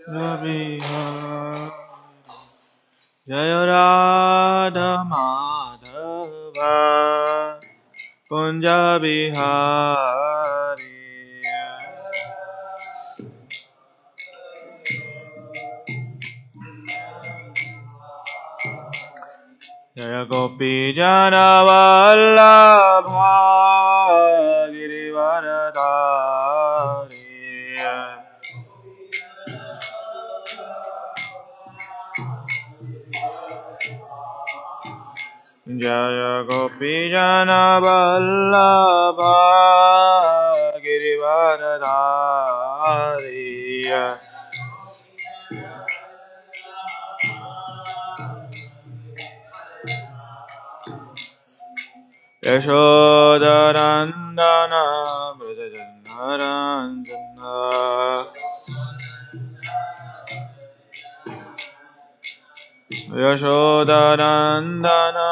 Bihari Jaya Radha Madhava Kunja Bihari Jaya Gopi Jana Vallabha Girivaradari Jaya Gopi Jana Vallabha Girivaradari Yashodarandana Brajajanarandana Yashodarandana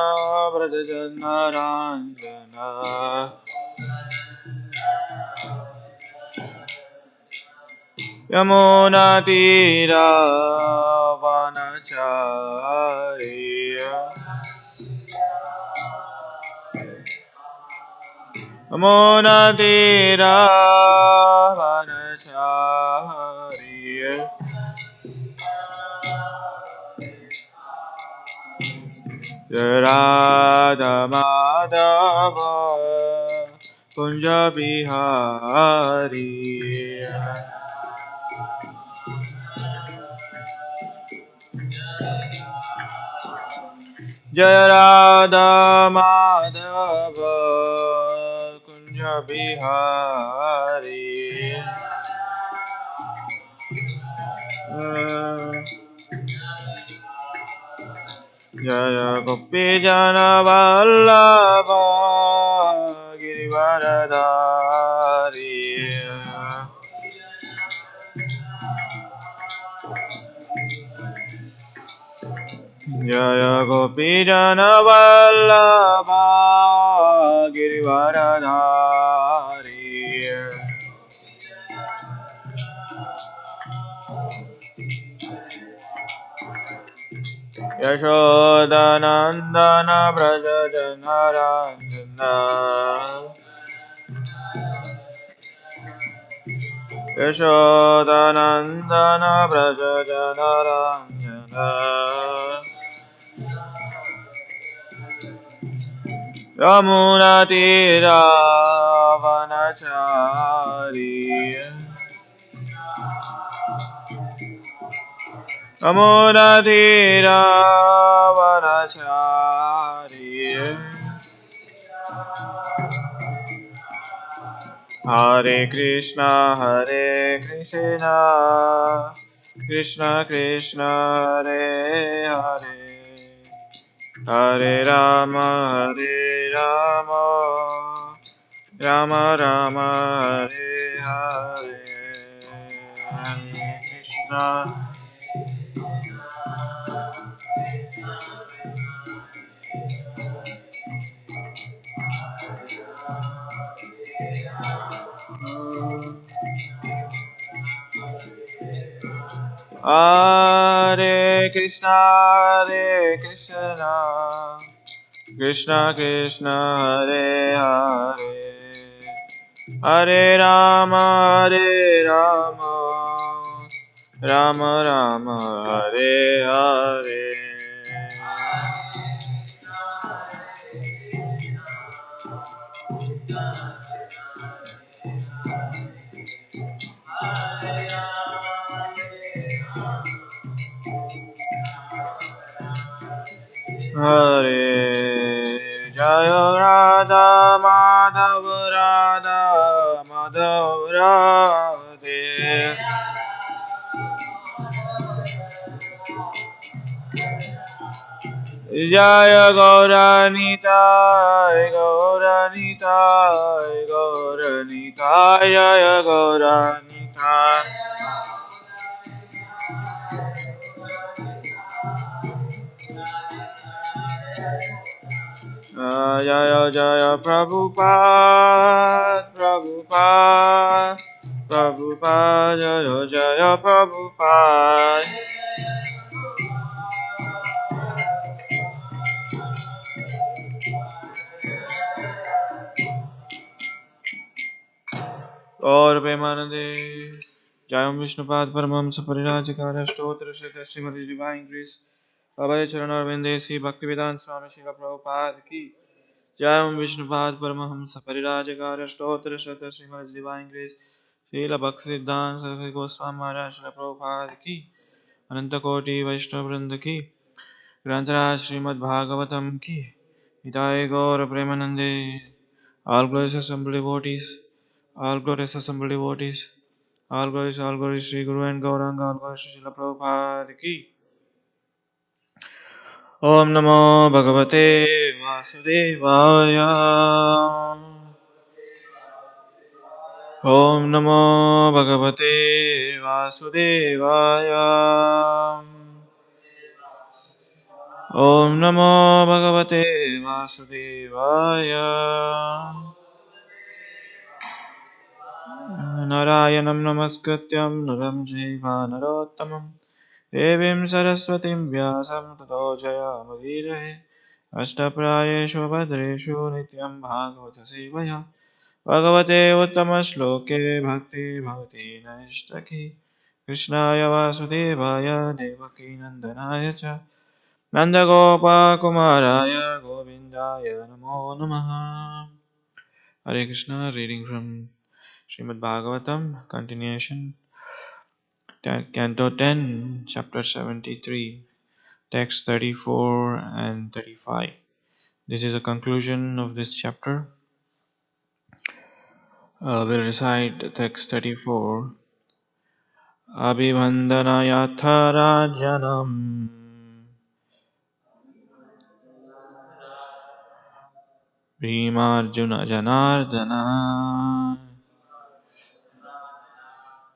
Brajajanarandana Yamunatira Vanachariya Yamunatira Vanachariya Radha Madhava Kunja Bihari Jaya Radha Madhava Kunja Bihari Jaya Gopi Jana Vallabha Girivaradari Jaya Gopi Jana Vallabha Girivaradari Yashodanandana Brajajanarandana Yashodanandana Brajajanarandana Yamunatira Vanachari Yamunatira Vanachari Hare Krishna Krishna Krishna Hare Hare Hare Rama Rama Rama Hare Hare Hare Krishna Hare Krishna Krishna Krishna Hare Hare Hare Rama Rama Rama Hare Hare Hare Jaya Radha Madhava Radhe Jaya Gauranitai Jaya Gauranitai Jaya Prabhupada Jaya Jaya Prabhupada. Gaur Premanande. Jayam Vishnupad Paramam Saparirajikara Stotra Shata Srimati Divine Grace Abhay Charan Arvinde Sri Bhaktivedanta Swami Srila Prabhupada Ki Jayam Vishnupad Paramam Saparirajikara Stotra Shata Srimati Divine Grace Srila Bhaktivedanta Swami Goswami Maharaj Srila Prabhupada Ki Anantakoti Vaishnava Vrinda Ki Grantharaj Srimad.Bhagavtam Ki Hitaye Gaur Premanande. All glorious assembled devotees, all glorious assembled devotees, all glories, Sri Guru and Gauranga, all glories, Sri Srila Prabhupada Ki. Om Namo Bhagavate Vasudevaya. Om Namo Bhagavate Vasudevaya. Om Namo Bhagavate Vasudevaya. Narayanam Namaskrityam Naram Jaiva Narottamam Devim Saraswatim Vyasam Tato Jayamudirahe Ashtaprayeshu Bhadreshu Nityam Bhagavata Sevaya Bhagavate Uttama Shloke Bhakti Bhavati Naishtaki Krishnaya Vasudevaya Devaki Nandanaya Cha Nandagopa Kumaraya Govindaya Namo Namaha. Hare Krishna, reading from Srimad.Bhagavatam, continuation, Canto 10, Chapter 73, Text 34 and 35. This is a conclusion of this chapter. We'll recite text 34. Abhivandana yatha rajanam Bhimarjuna janardana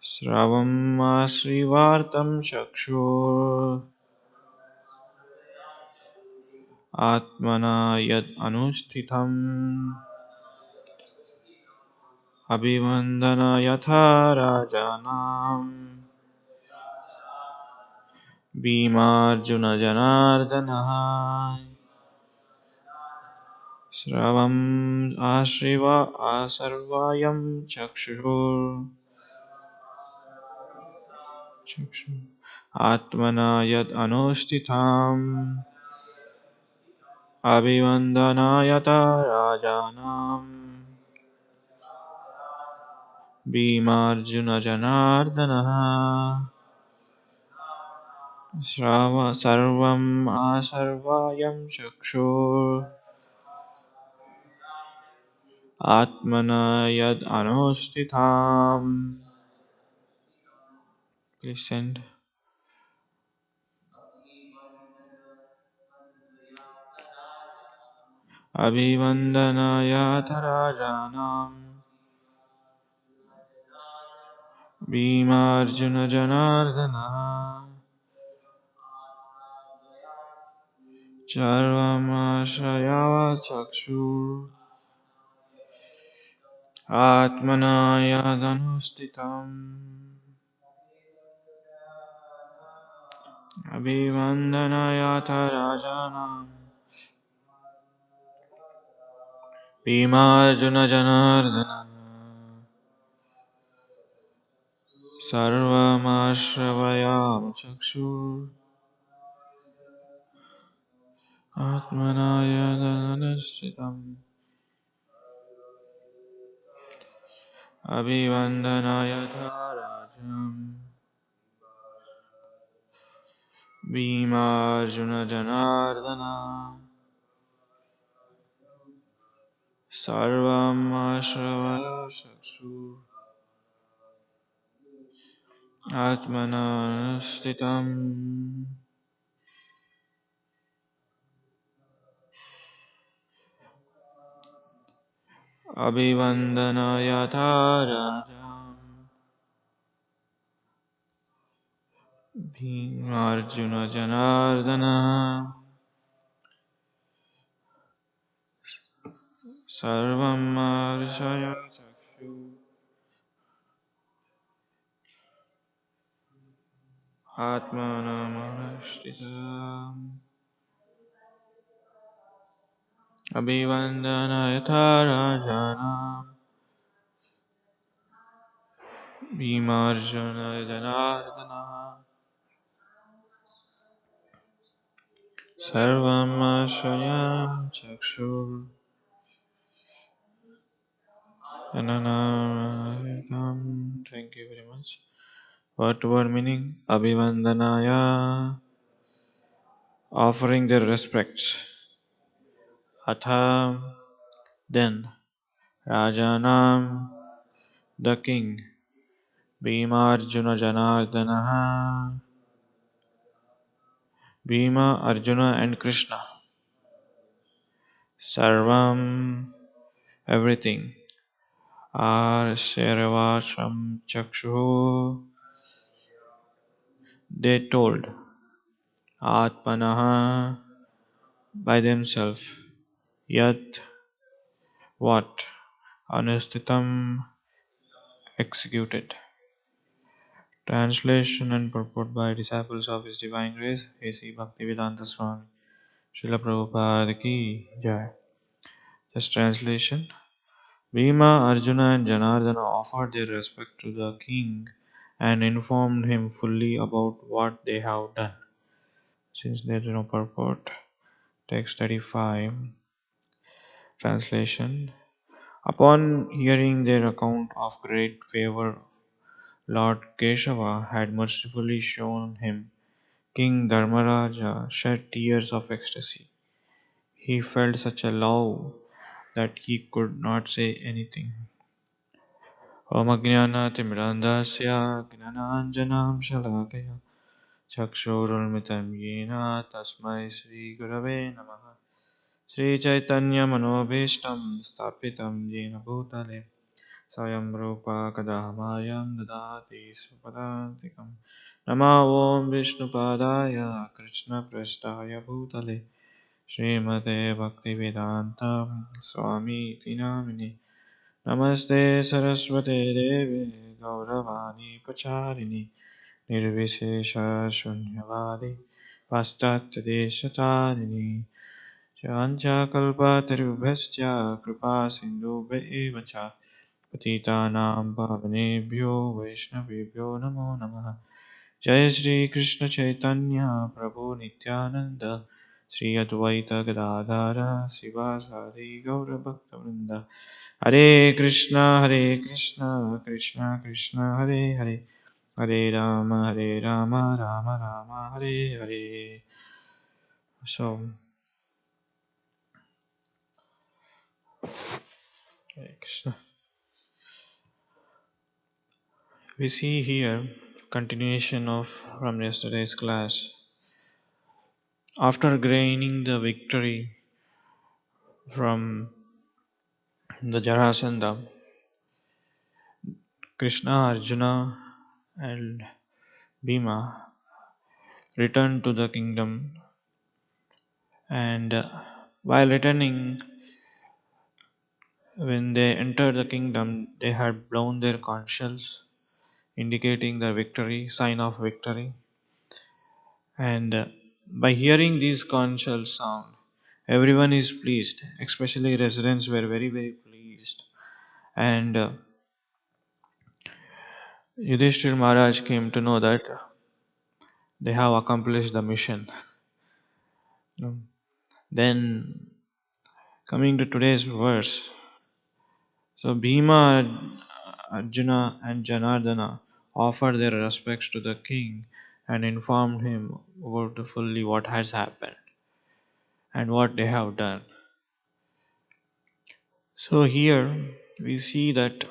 Sravam asrivartam chakshur Atmana yad anustitam Abhivandana yatha rajanam Bhimarjuna janardana Sravam ashriva asarvayam chakshur Atmana yad anustitam Abhivandana yatha rajanam Bhimarjuna janardana Srava sarvam asarvayam chakshur Atmana yad anustitam. Please send. Abhivandanaya Tarajanam Bhimarjuna Janardana Charvamashraya Chakshur Atmana yadanustitam Abhivandanaya Tarajanam Bhimarjuna Janardana Sarvamashravayam Chakshur Atmanaya Dhananishchitam Abhivandanaya Dharajam Bhimarjuna Janardana Sarvam Ashravaya Chakshu Atmana Stitam Abhivandanaya Dharajam Bhimarjuna Janardana Sarvam Arshaya Chakshu Atmanamashtitam Abhivandana Yatha Rajanam Bhimarjuna Janardana Sarvam Ashayam Chakshur Ananamayatam. Thank you very much. Word meaning Abhivandanaya, offering their respects. Atha, then Rajanam, the king. Bhima Arjuna Janardana, Bhima, Arjuna and Krishna. Sarvam, everything. Arsharavasham Chakshu, they told. Atmanaha, by themselves. Yat, what? Anustitam, executed. Translation and purport by disciples of His Divine Grace, A.C. Bhaktivedanta Swami, Srila Prabhupada ki Jai. This translation. Bhima, Arjuna and Janardana offered their respect to the king and informed him fully about what they have done. Since there is no purport, text 35. Translation. Upon hearing their account of great favor Lord Keshava had mercifully shown him, King Dharmaraja shed tears of ecstasy. He felt such a love that he could not say anything. Om Ajnanatimrandasya Gnananjanam Shalakaya Chakshurulmitam Yena Tasmai Sri Gurave Namaha Sri Chaitanya Manobhishtam Stapitam Yena Bhutale Sayam Rupa Kadamayam Dadati Supadantikam Nama Om Vishnupadaya Krishna Prasthaya Bhutale Srimate Bhaktivedanta Swami Tinamini Namaste Saraswate Deve Gauravani Pacharini Nirvishesha Shunyavadi Paschatya Desatarini Chancha Kalpatarubhascha Kripa Sindhubhe Evacha Patitanam Pavanebhyo Vaishnavebhyo Namo Namaha Jai Shri Krishna Chaitanya Prabhu Nityananda Sri Advaita Gadadhara Sivasari Gaura Bhakta Hare Krishna, Krishna Krishna, Hare Hare, Hare Rama, Rama Rama, Hare Hare. So, Hare Krishna. We see here continuation of from yesterday's class. After gaining the victory from the Jarasandha, Krishna, Arjuna, and Bhima returned to the kingdom, and while returning, when they entered the kingdom, they had blown their conch shells, indicating the victory, sign of victory. And by hearing these conch shells sound, everyone is pleased, especially residents were very, very pleased. And Yudhishthir Maharaj came to know that they have accomplished the mission. Then, coming to today's verse, so Bhima, Arjuna, and Janardana offered their respects to the king and informed him about fully what has happened and what they have done. So here we see that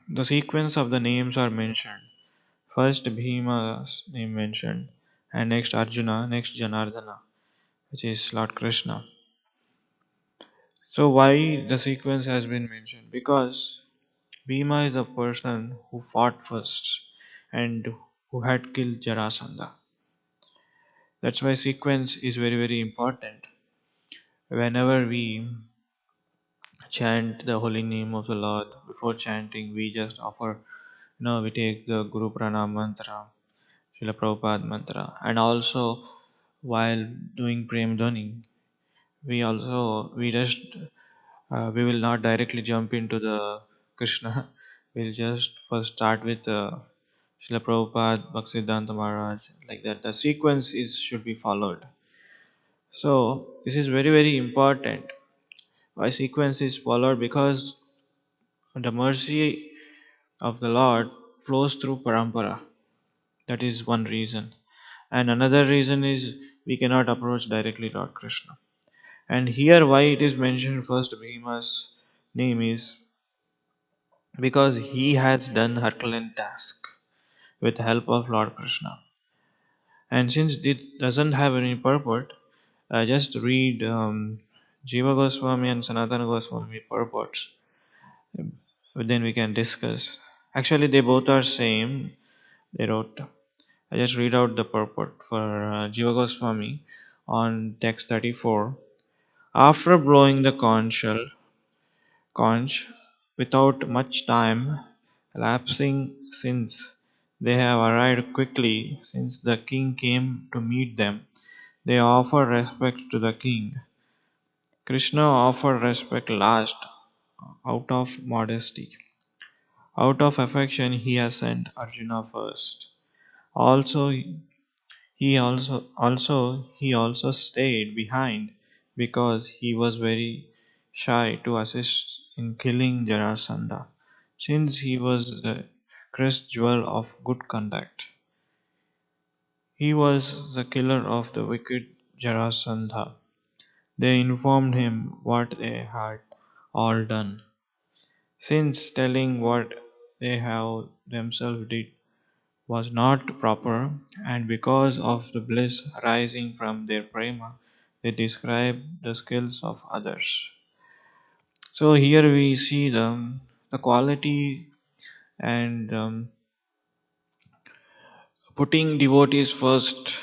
the sequence of the names are mentioned. First Bhima's name mentioned, and next Arjuna, next Janardana, which is Lord Krishna. So why the sequence has been mentioned? Because Bhima is a person who fought first and who had killed Jarasandha. That's why sequence is very, very important. Whenever we chant the holy name of the Lord, before chanting, we just offer, we take the Guru Pranam mantra. Srila Prabhupada mantra. And also while doing Prem Dhani, we will not directly jump into the Krishna. We'll just first start with Srila Prabhupada, Bhaktisiddhanta Maharaj, like that. The sequence is should be followed. So this is very very important. Why sequence is followed? Because the mercy of the Lord flows through parampara. That is one reason. And another reason is we cannot approach directly Lord Krishna. And here, why it is mentioned first Bhima's name is because he has done Herculean task with help of Lord Krishna. And since it doesn't have any purport, just read Jiva Goswami and Sanatana Goswami purports. Then we can discuss. Actually, they both are same. They wrote. I just read out the purport for Jiva Goswami on text 34. After blowing the conch without much time elapsing since they have arrived quickly, since the king came to meet them, they offer respect to the king. Krishna offered respect last out of modesty. Out of affection, he has sent Arjuna first. Also, he also stayed behind because he was very shy to assist in killing Jarasandha, since he was the crest jewel of good conduct. He was the killer of the wicked Jarasandha. They informed him what they had all done, since telling what they have themselves did was not proper, and because of the bliss arising from their prema, they describe the skills of others. So here we see the quality and putting devotees first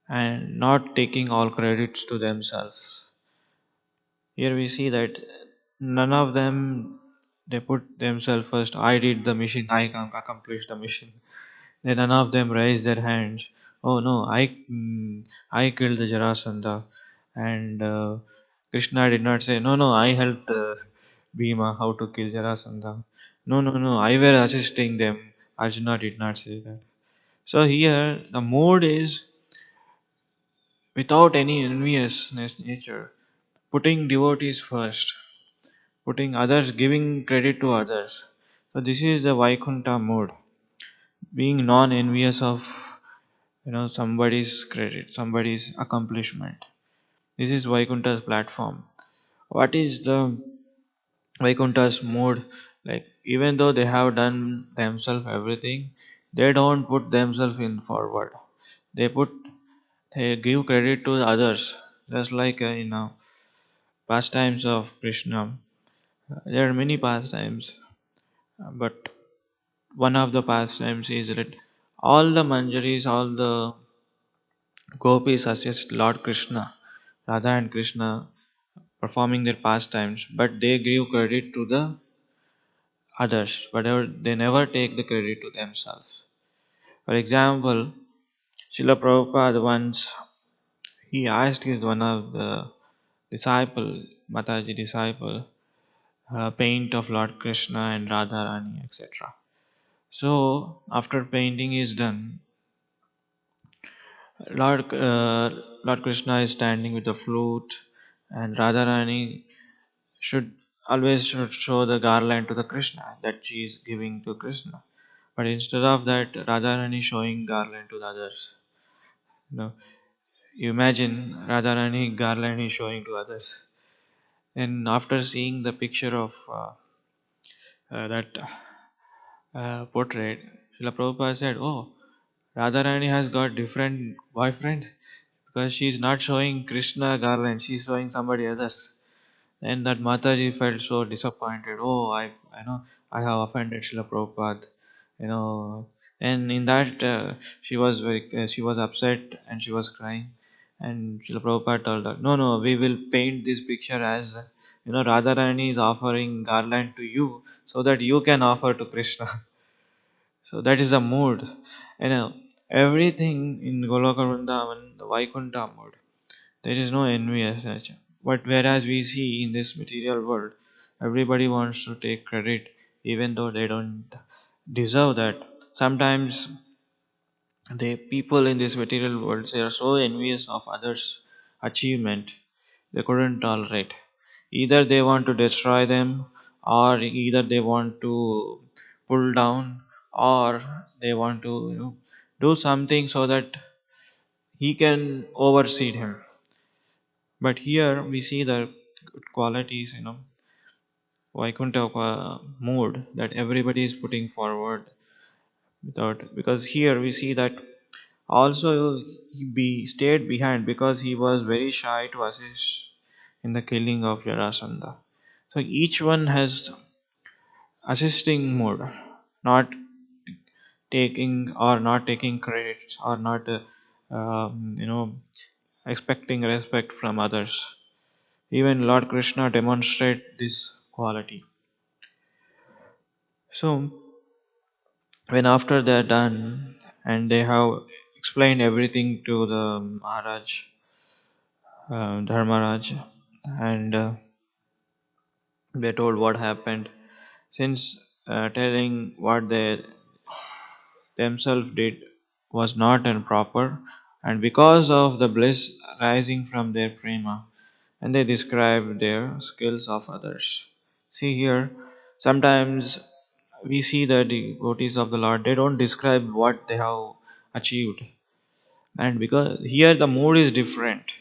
and not taking all credits to themselves. Here we see that none of them they put themselves first. I did the mission. I accomplished the mission. Then none of them raised their hands. Oh no, I killed the Jarasandha, and Krishna did not say no, no. I helped Bhima how to kill Jarasandha. No, no, no. I were assisting them. Arjuna did not say that. So here the mood is without any enviousness nature, putting devotees first, putting others, giving credit to others. So this is the Vaikuntha mood, being non-envious of somebody's credit, somebody's accomplishment. This is Vaikuntha's platform. What is the Vaikuntha's mood? Like even though they have done themselves everything, they don't put themselves in forward. They put they give credit to others. Just like pastimes of Krishna. There are many pastimes, but one of the pastimes is that all the manjaris, all the gopis assist Lord Krishna, Radha and Krishna performing their pastimes, but they give credit to the others, but they never take the credit to themselves. For example, Srila Prabhupada once he asked his one of the disciple, Mataji disciple, paint of Lord Krishna and Radha Rani, etc. So after painting is done, Lord Lord Krishna is standing with a flute, and Radharani should always should show the garland to the Krishna that she is giving to Krishna. But instead of that, Radharani showing garland to the others. You imagine Radharani garland is showing to others. And after seeing the picture of that portrait, Srila Prabhupada said, "Oh, Radharani has got different boyfriend because she's not showing Krishna garland, she's showing somebody else." And that Mataji felt so disappointed. Oh, I have offended Srila Prabhupada, you know. And in that, she was upset and she was crying. And Srila Prabhupada told her, no, no, we will paint this picture as, Radharani is offering garland to you so that you can offer to Krishna. So that is the mood. You know, everything in Goloka Vrindavan, the Vaikuntha mode, there is no enviousness. But whereas we see in this material world, everybody wants to take credit even though they don't deserve that. Sometimes the people in this material world, they are so envious of others' achievement, they couldn't tolerate. Either they want to destroy them, or either they want to pull down, or they want to do something so that he can oversee him. But here we see the good qualities, Vaikuntha mood that everybody is putting forward without, because here we see that also he stayed behind because he was very shy to assist in the killing of Jarasandha. So each one has assisting mode, not taking credit, or not expecting respect from others. Even Lord Krishna demonstrate this quality. So when after they're done and they have explained everything to the Maharaj, Dharmaraj, and they told what happened. Since telling what they themselves did was not improper, and because of the bliss rising from their prema, and they describe their skills of others. See here, sometimes we see the devotees of the Lord, they don't describe what they have achieved. And because here the mood is different,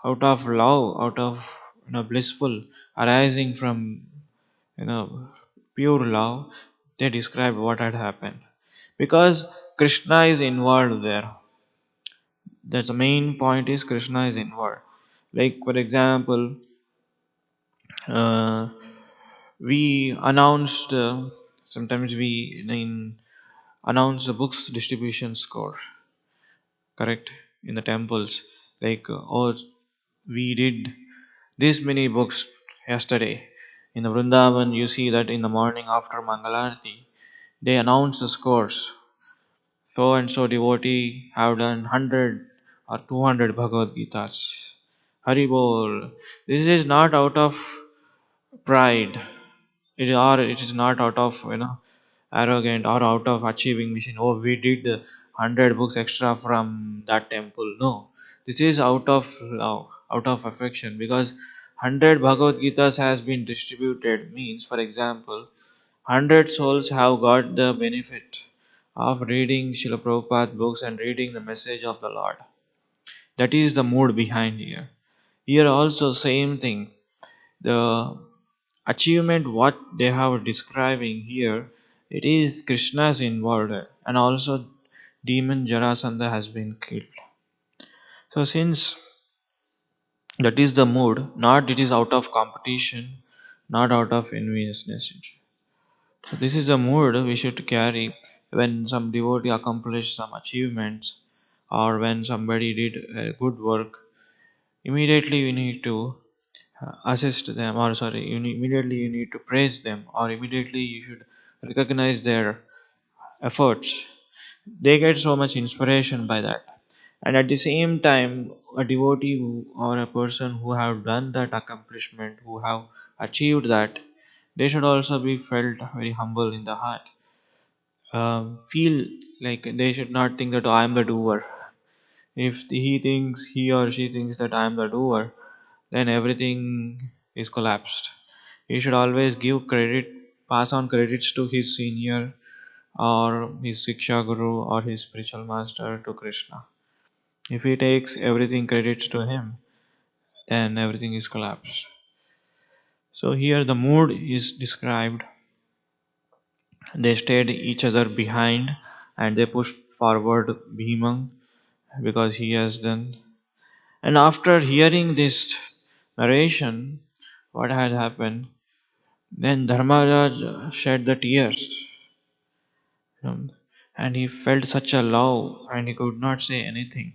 out of love, out of blissful, arising from you know pure love, they describe what had happened. Because Krishna is involved there. That's the main point, is Krishna is involved. Like for example, uh, we announced sometimes we announce the books distribution score, correct, in the temples, like oh, we did this many books yesterday. In the Vrindavan, you see that in the morning after Mangalarti, they announce the scores. So and so devotee have done 100 or 200 Bhagavad Gitas. Hari Bol. This is not out of pride. It is not out of arrogant or out of achieving mission. Oh, we did 100 books extra from that temple. No, this is out of love, out of affection. Because 100 Bhagavad Gitas has been distributed means, for example, 100 souls have got the benefit of reading Srila Prabhupada books and reading the message of the Lord. That is the mood behind here. Here also same thing. The achievement what they have describing here, it is Krishna's involved, and also demon Jarasandha has been killed. So since that is the mood, not it is out of competition, not out of enviousness. So this is the mood we should carry when some devotee accomplished some achievements, or when somebody did a good work. Immediately we need to assist them, or sorry, immediately you need to praise them, or immediately you should recognize their efforts. They get so much inspiration by that. And at the same time, a devotee or a person who have done that accomplishment, who have achieved that, they should also be felt very humble in the heart. Feel like they should not think that, oh, I am the doer. If he or she thinks that I am the doer, then everything is collapsed. He should always give credit, pass on credits to his senior, or his Siksha Guru, or his spiritual master, to Krishna. If he takes everything credits to him, then everything is collapsed. So here the mood is described. They stayed each other behind, and they pushed forward Bhimang because he has done. And after hearing this narration, what had happened, then Dharmaraj shed the tears. And he felt such a love and he could not say anything.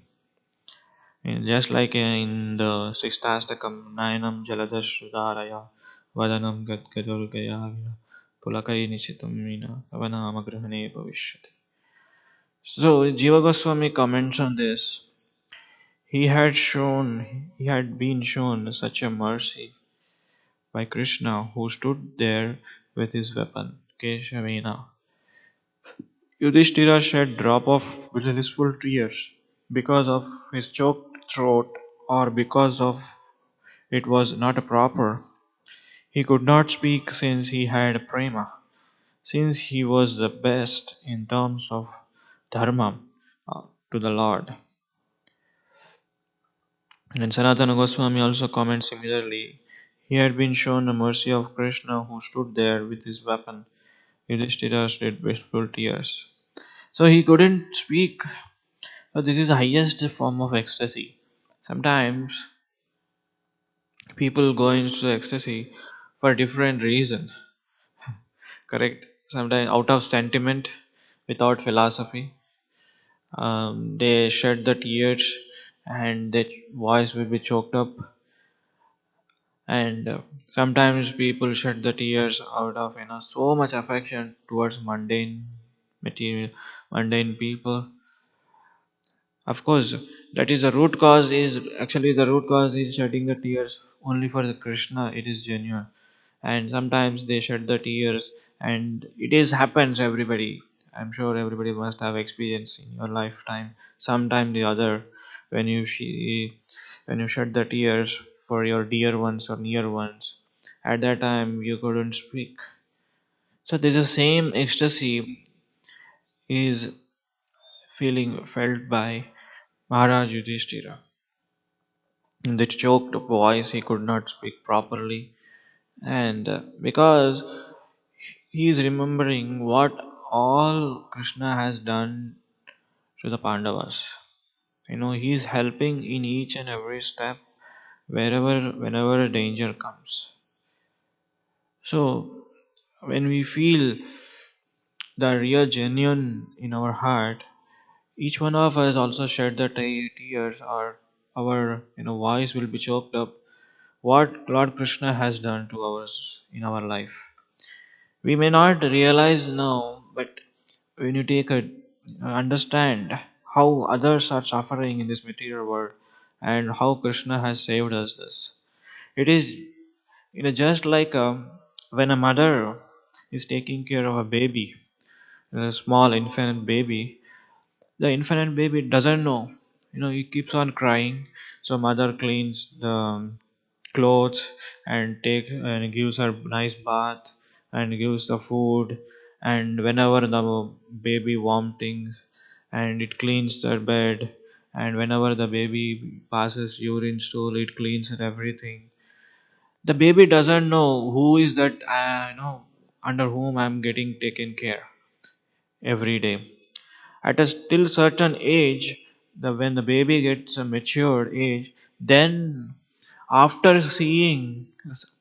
And just like in the Sixtastakam, Nayanam Jaladashudaraya, Vadanam Gadgadurgaya, Pulakai Nishitam Mina, Kavanamagrahane Bhavishyati. So Jiva Goswami comments on this. He had been shown such a mercy by Krishna, who stood there with his weapon, H.G.Navina. Yudhishthira shed drop of blissful tears because of his choked throat or because of it was not proper. He could not speak since he had prema, since he was the best in terms of dharma to the Lord. And Sanatana Goswami also comments similarly. He had been shown the mercy of Krishna who stood there with his weapon. Yudhishthira shed blissful tears. So he couldn't speak. So this is the highest form of ecstasy. Sometimes people go into ecstasy for different reason. Correct? Sometimes out of sentiment, without philosophy. They shed the tears and their voice will be choked up. And sometimes people shed the tears out of so much affection towards mundane material, mundane people. Of course, that is the root cause. Is actually the root cause is shedding the tears only for the Krishna. It is genuine, and sometimes they shed the tears, and it is happens. Everybody, I'm sure everybody must have experience in your lifetime, sometime the other, when when you shed the tears for your dear ones or near ones. At that time, you couldn't speak. So there's the same ecstasy is feeling felt by Maharaj Yudhishthira. In that choked voice, he could not speak properly, and because he is remembering what all Krishna has done to the Pandavas. He is helping in each and every step, whenever a danger comes. So, when we feel the real genuine in our heart, each one of us also shed the tears, or our voice will be choked up. What Lord Krishna has done to us in our life, we may not realize now, but when you take a understand how others are suffering in this material world and how Krishna has saved us this. It is just like when a mother is taking care of a baby, a small infant baby. The infant baby doesn't know. He keeps on crying. So mother cleans the clothes and take and gives her nice bath and gives the food. And whenever the baby vomitings, and it cleans the bed. And whenever the baby passes urine stool, it cleans everything. The baby doesn't know who is that under whom I'm getting taken care every day. At a still certain age, when the baby gets a matured age, then after seeing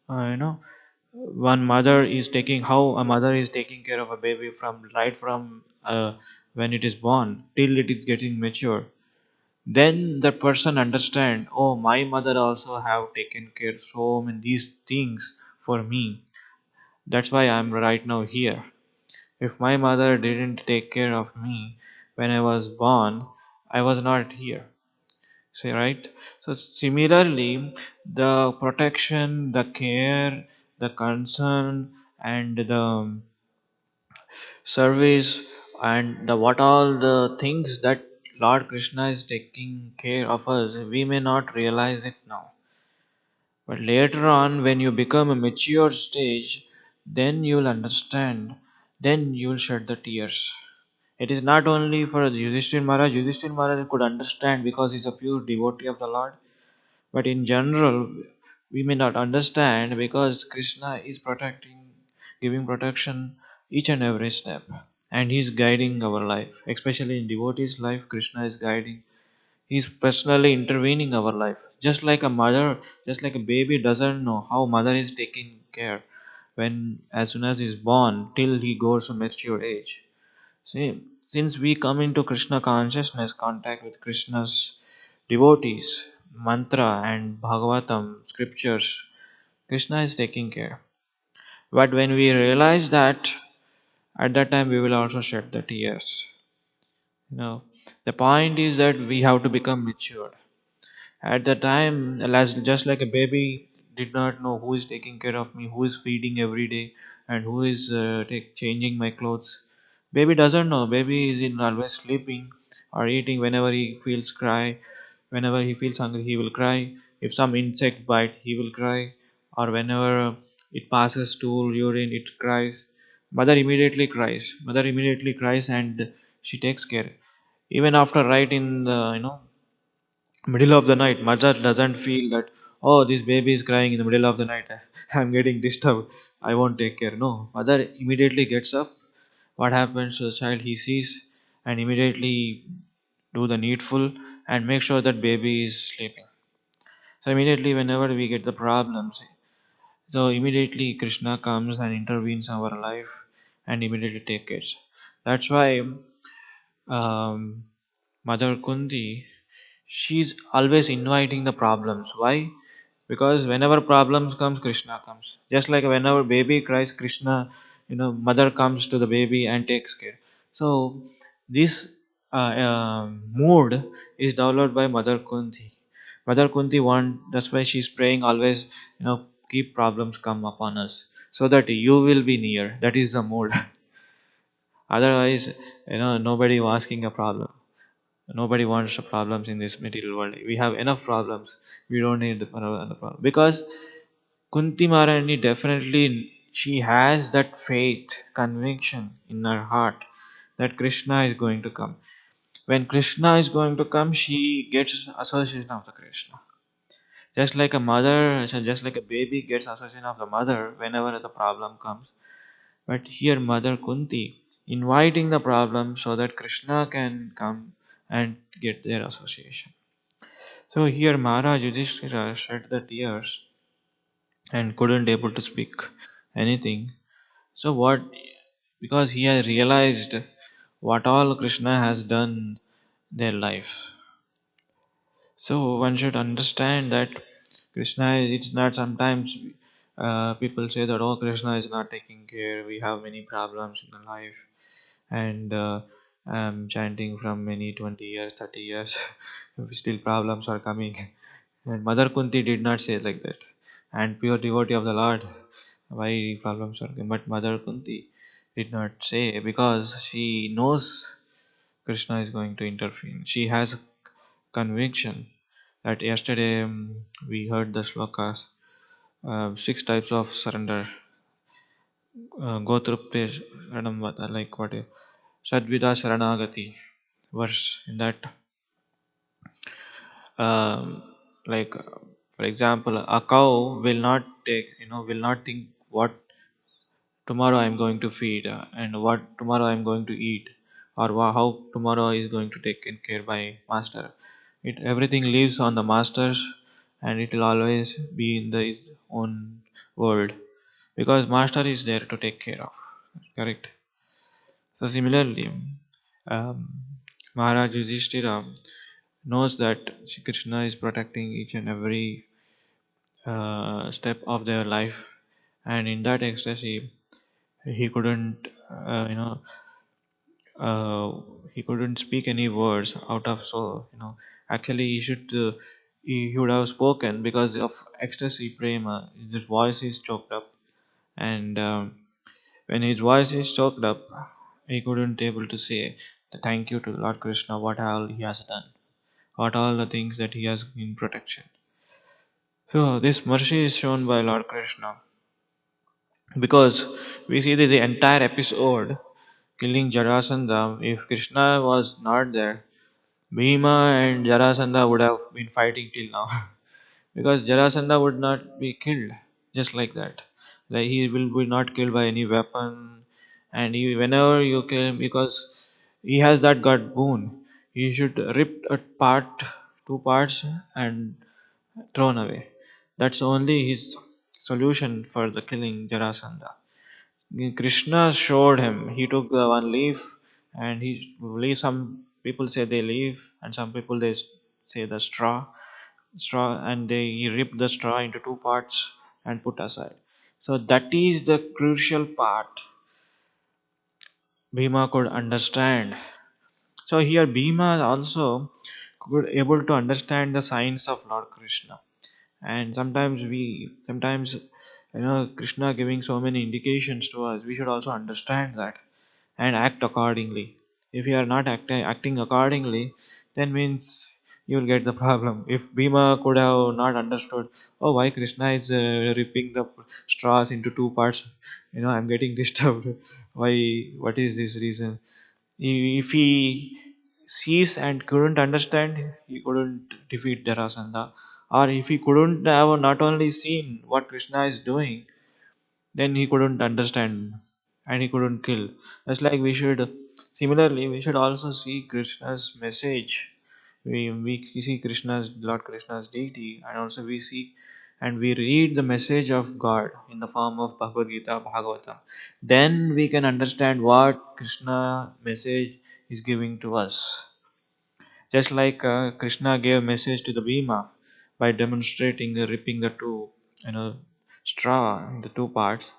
uh, you know one mother is taking how a mother is taking care of a baby from right from when it is born till it is getting mature, then the person understand, oh, my mother also have taken care so many these things for me. That's why I'm right now here. If my mother didn't take care of me when I was born, I was not here. See, right? So, similarly, the protection, the care, the concern, and the service, and the what all the things that Lord Krishna is taking care of us, we may not realize it now. But later on, when you become a mature stage, then you'll understand. Then you'll shed the tears. It is not only for Yudhishthir Maharaj. Yudhishthir Maharaj could understand because he's a pure devotee of the Lord. But in general, we may not understand because Krishna is protecting, giving protection each and every step. And he's guiding our life. Especially in devotee's life, Krishna is guiding. He's personally intervening our life. Just like a mother, just like a baby doesn't know how mother is taking care when as soon as he's born till he goes to mature age. See, since we come into Krishna consciousness, contact with Krishna's devotees, mantra and Bhagavatam scriptures, Krishna is taking care. But when we realize that, at that time we will also shed the tears. You know, the point is that we have to become mature. At the time, just like a baby did not know who is taking care of me, who is feeding every day, and who is changing my clothes. Baby doesn't know. Baby is in always sleeping or eating whenever he feels cry. Whenever he feels hungry, he will cry. If some insect bite, he will cry. Or whenever it passes stool, urine, it cries. Mother immediately cries. Mother immediately cries, and she takes care. Even after right in the middle of the night, mother doesn't feel that, oh, this baby is crying in the middle of the night, I'm getting disturbed, I won't take care. No, mother immediately gets up. What happens to the child, he sees and immediately do the needful and make sure that baby is sleeping. So immediately whenever we get the problems, so immediately Krishna comes and intervenes in our life and immediately take care. That's why um, Mother Kunti, she's always inviting the problems. Why? Because whenever problems comes, Krishna comes. Just like whenever baby cries, Krishna, mother comes to the baby and takes care. So this mood is developed by Mother Kunti. Mother Kunti want, that's why she's praying always, keep problems come upon us so that you will be near. That is the mood. Otherwise, nobody asking a problem. Nobody wants problems in this material world. We have enough problems. We don't need the problem. Because Kunti Maharani definitely, she has that faith, conviction in her heart that Krishna is going to come. When Krishna is going to come, she gets association of the Krishna. Just like a mother, so just like a baby gets association of the mother whenever the problem comes. But here, Mother Kunti inviting the problem so that Krishna can come and get their association. So here, Maharaj Yudhishthira shed the tears and couldn't able to speak anything. So what? Because he has realized what all Krishna has done their life. So one should understand that Krishna, it's not sometimes people say that, oh, Krishna is not taking care, we have many problems in the life, and I'm chanting from many 20 years, 30 years, still problems are coming. And Mother Kunti did not say like that. And pure devotee of the Lord, why problems are coming? But Mother Kunti did not say because she knows Krishna is going to intervene. She has conviction that yesterday we heard the slokas, six types of surrender. Gotrupte Sharanam, like what? Sadvida Sharanagati verse in that. Um, like, for example, a cow will not take, will not think what tomorrow I'm going to feed and what tomorrow I'm going to eat or how tomorrow is going to taken care by master. It everything lives on the masters and it will always be in the his own world because master is there to take care of. Correct. So similarly, um, Maharaj Yudhishthira knows that Shri Krishna is protecting each and every step of their life, and in that ecstasy, he couldn't, uh, he couldn't speak any words out of so, Actually, he would have spoken because of ecstasy, prema. His voice is choked up, and when his voice is choked up, he couldn't able to say the thank you to Lord Krishna, what all he has done, what all the things that he has in protection. So this mercy is shown by Lord Krishna because we see that the entire episode killing Jarasandha, if Krishna was not there, Bhima and Jarasandha would have been fighting till now. Because Jarasandha would not be killed just like that. Like he will be not killed by any weapon, and whenever you kill him, because he has that God boon, he should rip a part, two parts, and thrown away. That's only his solution for the killing Jarasandha. Krishna showed him. He took the one leaf, and he leaf. Some people say they leaf, and some people they say the straw, and they he ripped the straw into two parts and put aside. So that is the crucial part. Bhima could understand So here Bhima also could able to understand the signs of Lord Krishna. And sometimes Krishna giving so many indications to us, we should also understand that and act accordingly. If you are not acting accordingly, then means you will get the problem. If Bhima could have not understood, oh, why Krishna is ripping the straws into two parts, I'm getting disturbed. Why? What is this reason? If he sees and couldn't understand, he couldn't defeat Jarasandha. Or if he couldn't have not only seen what Krishna is doing, then he couldn't understand and he couldn't kill. Just like similarly, we should also see Krishna's message. We see Lord Krishna's deity, and also we see and we read the message of God in the form of Bhagavad Gita, Bhagavatam. Then we can understand what Krishna message is giving to us. Just like Krishna gave message to the Bhima by demonstrating ripping the two, straw in the two parts.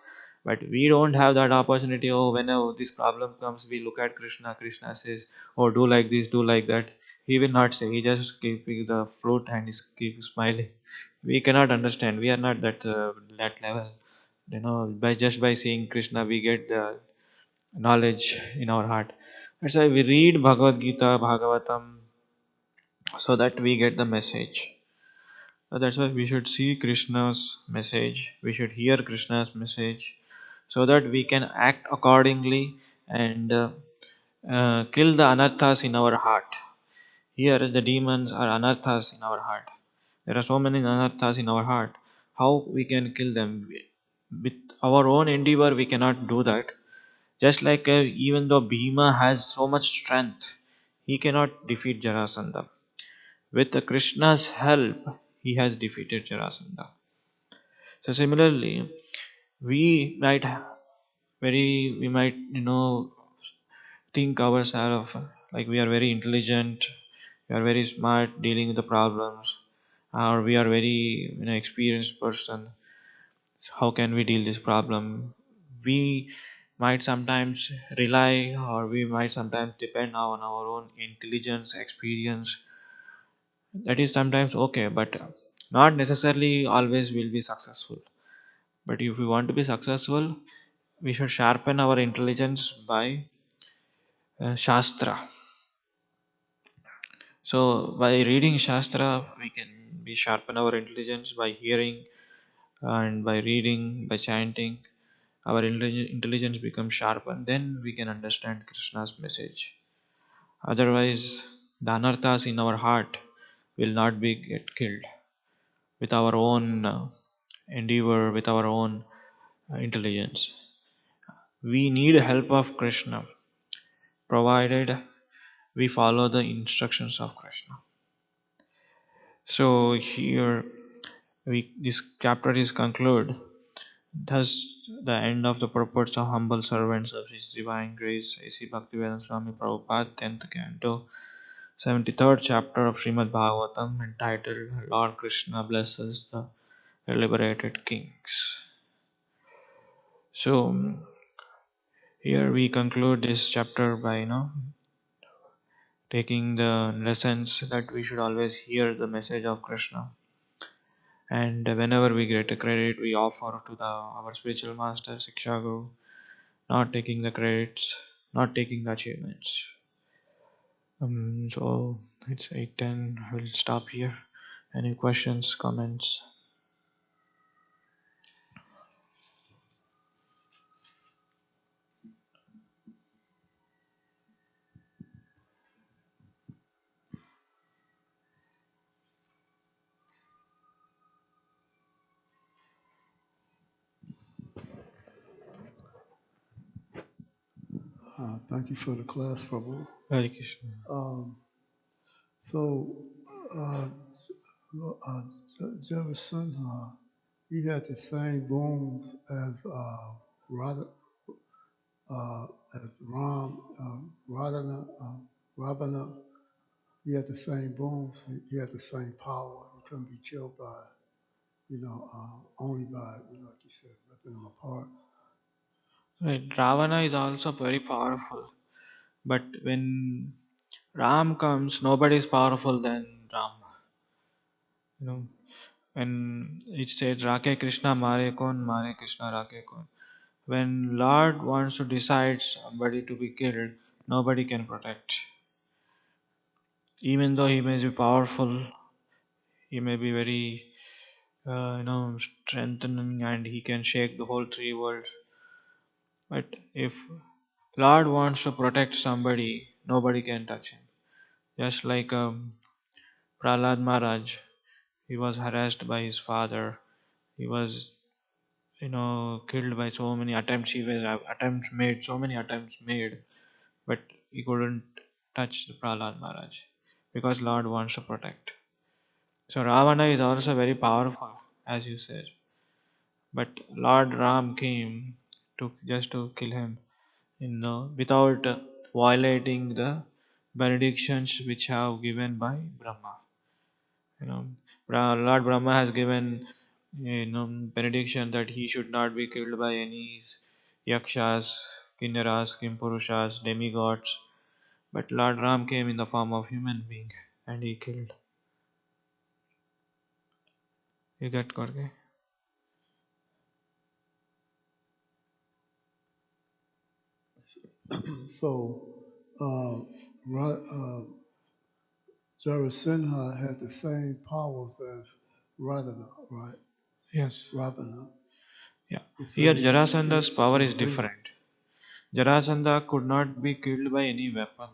But we don't have that opportunity. Oh, whenever this problem comes, we look at Krishna. Krishna says, "Oh, do like this, do like that." He will not say. He just keeping the flute and is keep smiling. We cannot understand. We are not that level. By seeing Krishna, we get the knowledge in our heart. That's why we read Bhagavad Gita, Bhagavatam, so that we get the message. So that's why we should see Krishna's message, we should hear Krishna's message, so that we can act accordingly and kill the anarthas in our heart. Here, the demons are anarthas in our heart. There are so many anarthas in our heart. How we can kill them? With our own endeavor, we cannot do that. Just like even though Bhima has so much strength, he cannot defeat Jarasandha. With Krishna's help, he has defeated Jarasandha. So similarly, we might we might think ourselves like we are very intelligent, we are very smart dealing with the problems, or we are very experienced person. How can we deal this problem? We might sometimes rely, or we might sometimes depend on our own intelligence, experience. That is sometimes okay, but not necessarily always will be successful. But if we want to be successful, we should sharpen our intelligence by Shastra. So by reading Shastra, we can be sharpen our intelligence by hearing and by reading, by chanting. Our intelligence becomes sharpened. Then we can understand Krishna's message. Otherwise, the anarthas in our heart will not be get killed with our own endeavor, with our own intelligence. We need help of Krishna, provided we follow the instructions of Krishna. So here this chapter is concluded. Thus, the end of the purports of humble servants of His Divine Grace, A.C. Bhaktivedanta Swami Prabhupada, 10th Canto, 73rd chapter of Srimad.Bhagavtam, entitled Lord Krishna Blesses the Liberated Kings. So, here we conclude this chapter by taking the lessons that we should always hear the message of Krishna. And whenever we get a credit, we offer to our spiritual master, Siksha Guru, not taking the credits, not taking the achievements. So it's 8:10. I will stop here. Any questions, comments? Thank you for the class, Prabhu. Hare Krishna. Um, so, uh, Jefferson, he had the same booms as Radha, uh, as Ram, Radhana, Ravana. He had the same booms. He had the same power. He couldn't be killed by, only by, like you said, ripping them apart. Right. Ravana is also very powerful, but when Ram comes, nobody is powerful than Ram. You know, when it says Rake Krishna Mare Krishna Rake Kon. When Lord wants to decide somebody to be killed, nobody can protect. Even though he may be powerful, he may be very strengthening, and he can shake the whole three worlds. But if Lord wants to protect somebody, nobody can touch him. Just like Prahlad Maharaj, he was harassed by his father. He was, killed by so many attempts. He was attempts made, so many attempts made, but he couldn't touch the Prahlad Maharaj because Lord wants to protect. So Ravana is also very powerful, as you said, but Lord Ram came to just to kill him, without violating the benedictions which have given by Brahma. You know, Lord Brahma has given benediction that he should not be killed by any yakshas, kinnaras, kimpurushas, demigods. But Lord Ram came in the form of human being and he killed. You get Korke? So, uh, Jarasinha had the same powers as Radhana, right? Yes. Ravana, Yeah. the Here same Jarasanda's power is leader. different. Jarasandha could not be killed by any weapon.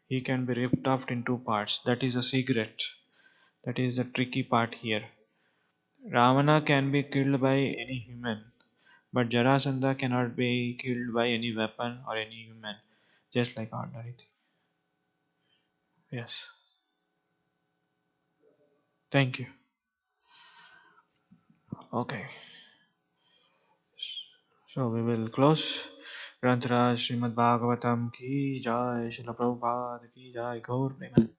He can be ripped off in two parts. That is a secret. That is the tricky part here. Ravana can be killed by any human, but Jarasandha cannot be killed by any weapon or any human, just like ordinary thing. Yes. Thank you. Okay. So we will close. Granth Raj Srimad Bhagavatam ki jai, Srila Prabhupada ki jai, Gaur Premanand.